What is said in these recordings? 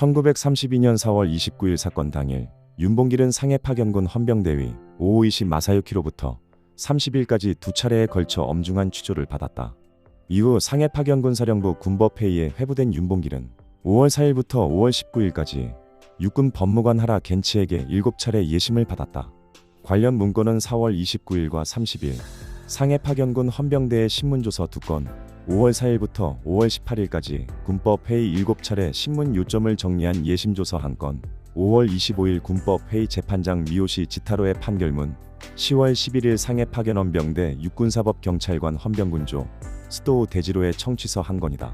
1932년 4월 29일 사건 당일 윤봉길은 상해 파견군 헌병대위 552시 마사유키로부터 30일까지 두 차례에 걸쳐 엄중한 취조를 받았다. 이후 상해 파견군 사령부 군법회의에 회부된 윤봉길은 5월 4일부터 5월 19일까지 육군 법무관 하라 겐치에게 7차례 예심을 받았다. 관련 문건은 4월 29일과 30일, 상해 파견군 헌병대의 신문조서 2건, 5월 4일부터 5월 18일까지 군법회의 7차례 신문 요점을 정리한 예심조서 1건, 5월 25일 군법회의 재판장 미요시 지타로의 판결문, 10월 11일 상해 파견 헌병대 육군사법경찰관 헌병군조 스토우 대지로의 청취서 1건이다.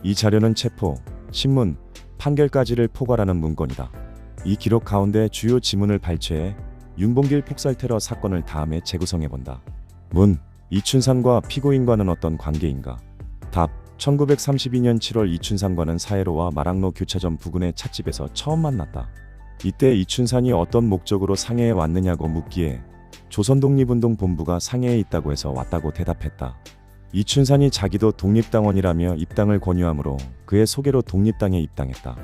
이 자료는 체포, 신문, 판결까지를 포괄하는 문건이다. 이 기록 가운데 주요 지문을 발췌해 윤봉길 폭살 테러 사건을 다음에 재구성해본다. 문. 이춘산과 피고인과는 어떤 관계인가? 답. 1932년 7월 이춘산과는 사해로와 마랑로 교차점 부근의 찻집에서 처음 만났다. 이때 이춘산이 어떤 목적으로 상해에 왔느냐고 묻기에 조선독립운동 본부가 상해에 있다고 해서 왔다고 대답했다. 이춘산이 자기도 독립당원이라며 입당을 권유하므로 그의 소개로 독립당에 입당했다.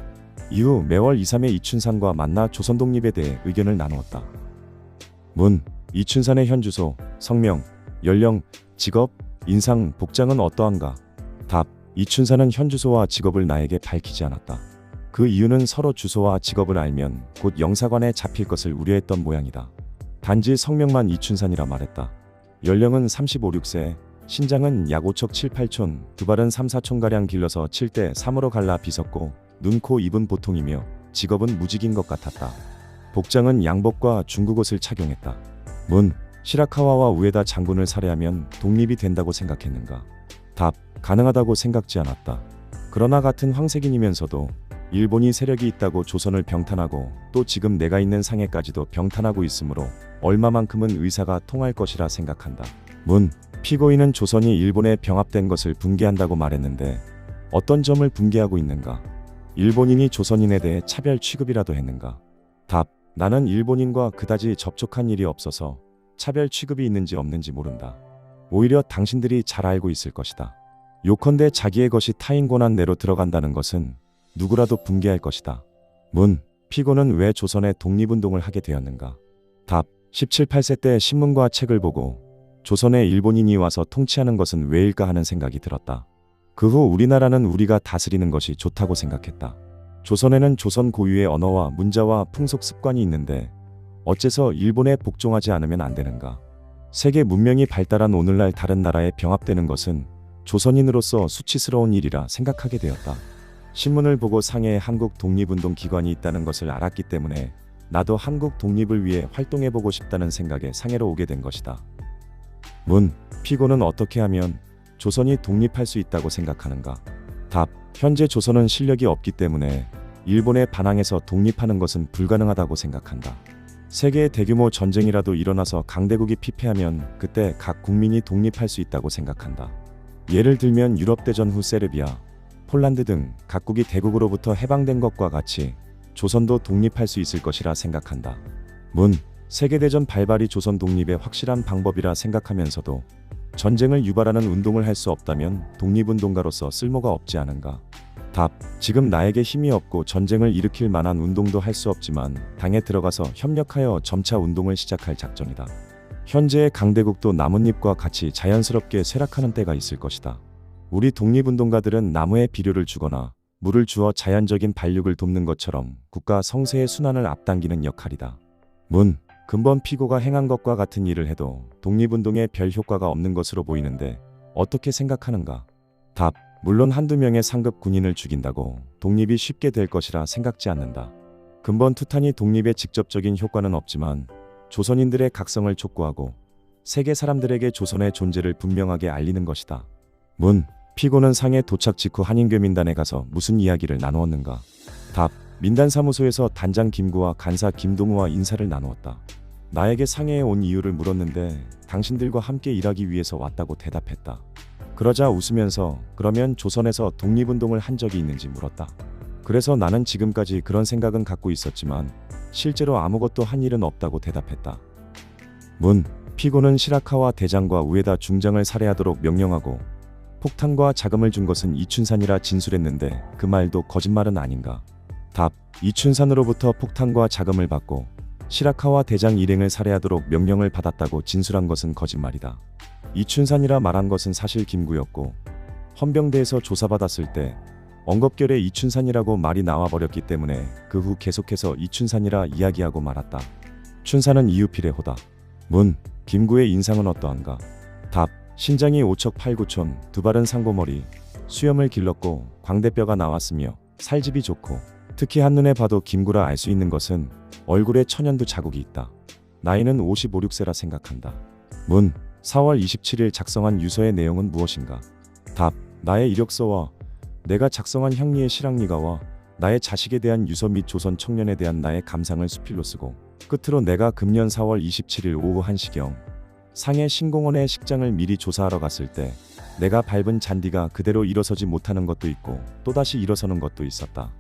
이후 매월 2, 3회 이춘산과 만나 조선독립에 대해 의견을 나누었다. 문. 이춘산의 현 주소, 성명, 연령, 직업, 인상, 복장은 어떠한가? 답. 이춘산은 현 주소와 직업을 나에게 밝히지 않았다. 그 이유는 서로 주소와 직업을 알면 곧 영사관에 잡힐 것을 우려했던 모양이다. 단지 성명만 이춘산이라 말했다. 연령은 35, 6세, 신장은 약 5척 7, 8촌, 두 발은 3, 4촌가량 길러서 7대 3으로 갈라 빗었고 눈, 코, 입은 보통이며 직업은 무직인 것 같았다. 복장은 양복과 중국옷을 착용했다. 문. 시라카와와 우에다 장군을 살해하면 독립이 된다고 생각했는가? 답. 가능하다고 생각지 않았다. 그러나 같은 황색인이면서도 일본이 세력이 있다고 조선을 병탄하고 또 지금 내가 있는 상해까지도 병탄하고 있으므로 얼마만큼은 의사가 통할 것이라 생각한다. 문. 피고인은 조선이 일본에 병합된 것을 붕괴한다고 말했는데 어떤 점을 붕괴하고 있는가? 일본인이 조선인에 대해 차별 취급이라도 했는가? 답. 나는 일본인과 그다지 접촉한 일이 없어서 차별 취급이 있는지 없는지 모른다. 오히려 당신들이 잘 알고 있을 것이다. 요컨대 자기의 것이 타인 권한 내로 들어간다는 것은 누구라도 붕괴할 것이다. 문. 피고는 왜 조선의 독립운동을 하게 되었는가? 답. 17, 8세 때 신문과 책을 보고 조선에 일본인이 와서 통치하는 것은 왜일까 하는 생각이 들었다. 그 후 우리나라는 우리가 다스리는 것이 좋다고 생각했다. 조선에는 조선 고유의 언어와 문자와 풍속 습관이 있는데 어째서 일본에 복종하지 않으면 안 되는가? 세계 문명이 발달한 오늘날 다른 나라에 병합되는 것은 조선인으로서 수치스러운 일이라 생각하게 되었다. 신문을 보고 상해에 한국 독립운동 기관이 있다는 것을 알았기 때문에 나도 한국 독립을 위해 활동해보고 싶다는 생각에 상해로 오게 된 것이다. 문. 피고는 어떻게 하면 조선이 독립할 수 있다고 생각하는가? 답. 현재 조선은 실력이 없기 때문에 일본에 반항해서 독립하는 것은 불가능하다고 생각한다. 세계의 대규모 전쟁이라도 일어나서 강대국이 피폐하면 그때 각 국민이 독립할 수 있다고 생각한다. 예를 들면 유럽대전 후 세르비아, 폴란드 등 각국이 대국으로부터 해방된 것과 같이 조선도 독립할 수 있을 것이라 생각한다. 문. 세계대전 발발이 조선 독립의 확실한 방법이라 생각하면서도 전쟁을 유발하는 운동을 할 수 없다면 독립운동가로서 쓸모가 없지 않은가? 답. 지금 나에게 힘이 없고 전쟁을 일으킬 만한 운동도 할 수 없지만 당에 들어가서 협력하여 점차 운동을 시작할 작정이다. 현재의 강대국도 나뭇잎과 같이 자연스럽게 쇠락하는 때가 있을 것이다. 우리 독립운동가들은 나무에 비료를 주거나 물을 주어 자연적인 발육을 돕는 것처럼 국가 성세의 순환을 앞당기는 역할이다. 문. 근본 피고가 행한 것과 같은 일을 해도 독립운동에 별 효과가 없는 것으로 보이는데 어떻게 생각하는가? 답. 물론 한두 명의 상급 군인을 죽인다고 독립이 쉽게 될 것이라 생각지 않는다. 근본 투탄이 독립에 직접적인 효과는 없지만 조선인들의 각성을 촉구하고 세계 사람들에게 조선의 존재를 분명하게 알리는 것이다. 문. 피고는 상해 도착 직후 한인교민단에 가서 무슨 이야기를 나누었는가? 답. 민단사무소에서 단장 김구와 간사 김동우와 인사를 나누었다. 나에게 상해에 온 이유를 물었는데 당신들과 함께 일하기 위해서 왔다고 대답했다. 그러자 웃으면서 그러면 조선에서 독립운동을 한 적이 있는지 물었다. 그래서 나는 지금까지 그런 생각은 갖고 있었지만 실제로 아무것도 한 일은 없다고 대답했다. 문. 피고는 시라카와 대장과 우에다 중장을 살해하도록 명령하고 폭탄과 자금을 준 것은 이춘산이라 진술했는데 그 말도 거짓말은 아닌가? 답. 이춘산으로부터 폭탄과 자금을 받고 시라카와 대장 일행을 살해하도록 명령을 받았다고 진술한 것은 거짓말이다. 이춘산이라 말한 것은 사실 김구였고 헌병대에서 조사받았을 때 언급결에 이춘산이라고 말이 나와버렸기 때문에 그 후 계속해서 이춘산이라 이야기하고 말았다. 춘산은 이유필의 호다. 문. 김구의 인상은 어떠한가? 답. 신장이 5척 8구촌, 두 발은 상고머리, 수염을 길렀고 광대뼈가 나왔으며 살집이 좋고 특히 한눈에 봐도 김구라 알 수 있는 것은 얼굴에 천연두 자국이 있다. 나이는 55, 6세라 생각한다. 문. 4월 27일 작성한 유서의 내용은 무엇인가? 답. 나의 이력서와 내가 작성한 향리의 실황리가와 나의 자식에 대한 유서 및 조선 청년에 대한 나의 감상을 수필로 쓰고 끝으로 내가 금년 4월 27일 오후 1시경 상해 신공원의 식장을 미리 조사하러 갔을 때 내가 밟은 잔디가 그대로 일어서지 못하는 것도 있고 또다시 일어서는 것도 있었다.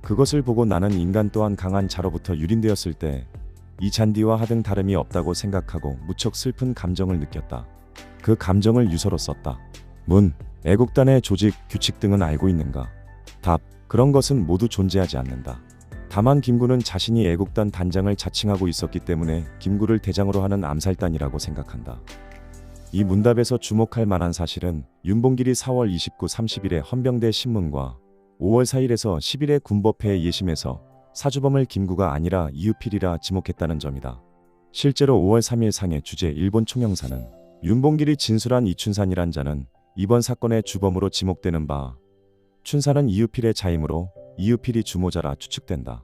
그것을 보고 나는 인간 또한 강한 자로부터 유린되었을 때 이 잔디와 하등 다름이 없다고 생각하고 무척 슬픈 감정을 느꼈다. 그 감정을 유서로 썼다. 문. 애국단의 조직, 규칙 등은 알고 있는가? 답. 그런 것은 모두 존재하지 않는다. 다만 김구는 자신이 애국단 단장을 자칭하고 있었기 때문에 김구를 대장으로 하는 암살단이라고 생각한다. 이 문답에서 주목할 만한 사실은 윤봉길이 4월 29, 30일에 헌병대 신문과 5월 4일에서 10일에 군법회 예심에서 사주범을 김구가 아니라 이유필이라 지목했다는 점이다. 실제로 5월 3일 상해 주재 일본 총영사는 윤봉길이 진술한 이춘산이란 자는 이번 사건의 주범으로 지목되는 바 춘산은 이유필의 자이므로 이유필이 주모자라 추측된다.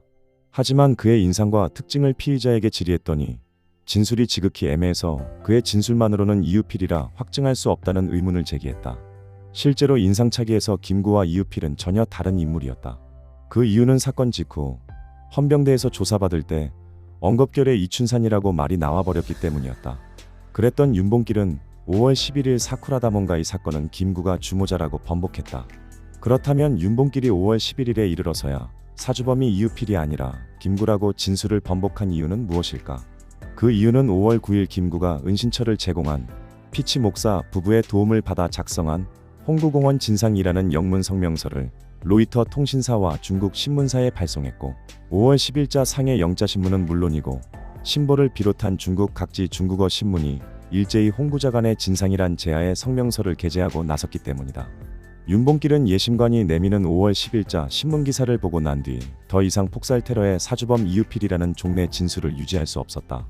하지만 그의 인상과 특징을 피의자에게 질의했더니 진술이 지극히 애매해서 그의 진술만으로는 이유필이라 확증할 수 없다는 의문을 제기했다. 실제로 인상차기에서 김구와 이유필은 전혀 다른 인물이었다. 그 이유는 사건 직후 헌병대에서 조사받을 때 언급결에 이춘산이라고 말이 나와버렸기 때문이었다. 그랬던 윤봉길은 5월 11일 사쿠라다몬가이 사건은 김구가 주모자라고 번복했다. 그렇다면 윤봉길이 5월 11일에 이르러서야 사주범이 이유필이 아니라 김구라고 진술을 번복한 이유는 무엇일까? 그 이유는 5월 9일 김구가 은신처를 제공한 피치 목사 부부의 도움을 받아 작성한 홍구공원 진상이라는 영문 성명서를 로이터 통신사와 중국 신문사에 발송했고 5월 10일자 상해 영자신문은 물론이고 신보를 비롯한 중국 각지 중국어 신문이 일제히 홍구자간의 진상이란 제하의 성명서를 게재하고 나섰기 때문이다. 윤봉길은 예심관이 내미는 5월 10일자 신문기사를 보고 난 뒤 더 이상 폭살 테러의 사주범 이유필이라는 종래 진술을 유지할 수 없었다.